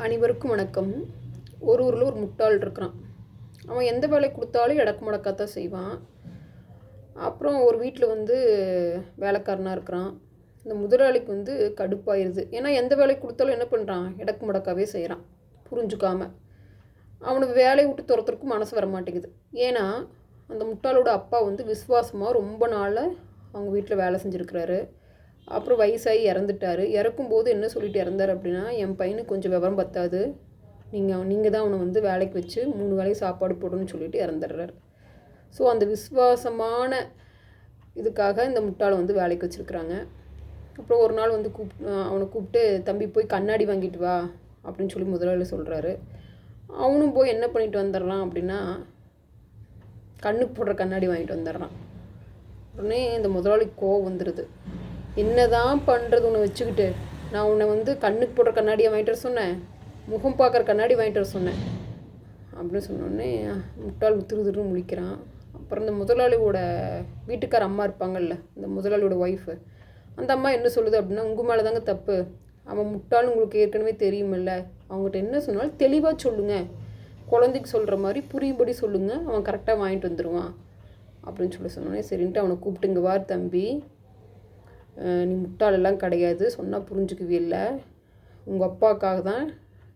அனைவருக்கும் வணக்கம். ஒரு ஊரில் ஒரு முட்டாள் இருக்கிறான். அவன் எந்த வேலை கொடுத்தாலும் எடக்கு முடக்காத்தான் செய்வான். அப்புறம் ஒரு வீட்டில் வேலைக்காரனாக இருக்கிறான். இந்த முதலாளிக்கு கடுப்பாயிருது. ஏன்னா எந்த வேலை கொடுத்தாலும் என்ன பண்ணுறான், எடக்கு முடக்காவே செய்கிறான் புரிஞ்சுக்காம. அவனுக்கு வேலையை விட்டு துரத்துறதுக்கு மனசு வர மாட்டேங்குது. ஏன்னா அந்த முட்டாளோட அப்பா விசுவாசமாக ரொம்ப நாளாக அவங்க வீட்டில் வேலை செஞ்சுருக்கிறாரு. அப்புறம் வயசாகி இறந்துட்டார். இறக்கும்போது என்ன சொல்லிட்டு இறந்தார் அப்படின்னா, என் பையனுக்கு கொஞ்சம் விவரம் பத்தாது, நீங்கள் தான் அவனை வேலைக்கு வச்சு 3 வேளையும் சாப்பாடு போடணும்னு சொல்லிட்டு இறந்துடுறாரு. ஸோ அந்த விசுவாசமான இதுக்காக இந்த முட்டாளை வேலைக்கு வச்சுருக்குறாங்க. அப்புறம் ஒரு நாள் அவனை கூப்பிட்டு, தம்பி போய் கண்ணாடி வாங்கிட்டு வா அப்படின்னு சொல்லி முதலாளி சொல்கிறாரு. அவனும் போய் என்ன பண்ணிட்டு வந்துடுறான் அப்படின்னா, கண்ணுக்கு போடுற கண்ணாடி வாங்கிட்டு வந்துடுறான். உடனே இந்த முதலாளிக்கு கோவம் வந்துடுது. என்ன தான் பண்ணுறது உன்னை வச்சுக்கிட்டு, நான் உன்னை கண்ணுக்கு போடுற கண்ணாடியை வாங்கிட்டு வர சொன்னேன், முகம் பார்க்குற கண்ணாடி வாங்கிட்டு வர சொன்னேன் அப்படின்னு சொன்னோடனே முட்டாள் திருன்னு முழிக்கிறான். அப்புறம் இந்த முதலாளியோட வீட்டுக்கார அம்மா இருப்பாங்கல்ல, இந்த முதலாளியோட ஒய்ஃபு, அந்த அம்மா என்ன சொல்லுது அப்படின்னா, உங்கள் மேலே தாங்க தப்பு, அவன் முட்டாள் உங்களுக்கு ஏற்கனவே தெரியுமில்ல, அவங்ககிட்ட என்ன சொன்னாலும் தெளிவாக சொல்லுங்கள், குழந்தைக்கு சொல்கிற மாதிரி புரியும்படி சொல்லுங்கள், அவன் கரெக்டாக வாங்கிட்டு வந்துடுவான் அப்படின்னு சொன்னோடனே சரின்ட்டு அவனை கூப்பிட்டு, இங்கே வார் தம்பி, நீ முட்டாளெல்லாம் கிடையாது, சொன்னால் புரிஞ்சுக்கவே இல்லை, உங்கள் அப்பாவுக்காக தான்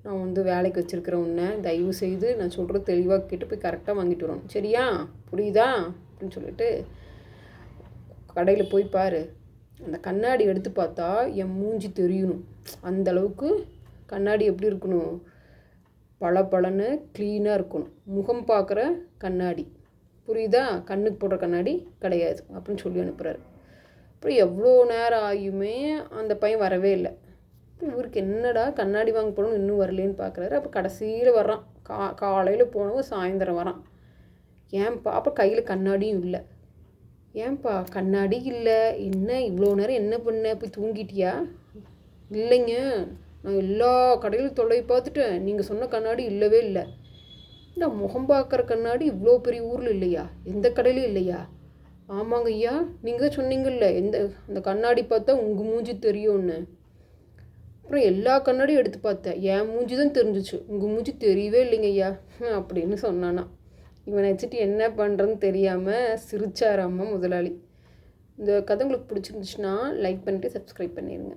நான் வேலைக்கு வச்சுருக்கிறேன், உன்னை தயவு செய்து நான் சொல்கிறது தெளிவாக கேட்டு போய் கரெக்டாக வாங்கிட்டு வரணும், சரியா, புரியுதா அப்படின்னு சொல்லிட்டு, கடையில் போய் பாரு, அந்த கண்ணாடி எடுத்து பார்த்தா என் மூஞ்சி தெரியணும், அந்தளவுக்கு கண்ணாடி எப்படி இருக்கணும், பளபளன்னு க்ளீனாக இருக்கணும், முகம் பார்க்குற கண்ணாடி, புரியுதா, கண்ணுக்கு போடுற கண்ணாடி கிடையாது அப்படின்னு சொல்லி அனுப்புகிறாரு. அப்புறம் எவ்வளோ நேரம் ஆகியுமே அந்த பையன் வரவே இல்லை. இவருக்கு என்னடா கண்ணாடி வாங்க போகணும் இன்னும் வரலேன்னு பார்க்குறாரு. அப்போ கடைசியில் வர்றான். காலையில் போனவன் சாயந்தரம் வரான். ஏன்பா, அப்போ கையில் கண்ணாடியும் இல்லை. ஏன்பா கண்ணாடி இல்லை, என்ன இவ்வளோ நேரம் என்ன பண்ண, போய் தூங்கிட்டியா? இல்லைங்க, நான் எல்லா கடையிலும் தொலை பார்த்துட்டேன், நீங்கள் சொன்ன கண்ணாடி இல்லவே இல்லை. இந்த முகம் பார்க்குற கண்ணாடி இவ்வளோ பெரிய ஊரில் இல்லையா, எந்த கடையிலும் இல்லையா? ஆமாங்க ஐயா, நீங்கள் தான் சொன்னீங்கல்ல, அந்த கண்ணாடி பார்த்தா உங்கள் மூஞ்சி தெரியும்னு. அப்புறம் எல்லா கண்ணாடியும் எடுத்து பார்த்தேன், என் மூஞ்சி தான் தெரிஞ்சிச்சு, உங்கள் மூஞ்சி தெரியவே இல்லைங்க ஐயா அப்படின்னு சொன்னானா. இவனை வச்சுட்டு என்ன பண்ணுறதுன்னு தெரியாமல் சிரிச்சாராம்மா முதலாளி. இந்த கதை உங்களுக்கு பிடிச்சிருந்துச்சுன்னா லைக் பண்ணிட்டு சப்ஸ்கிரைப் பண்ணிடுங்க.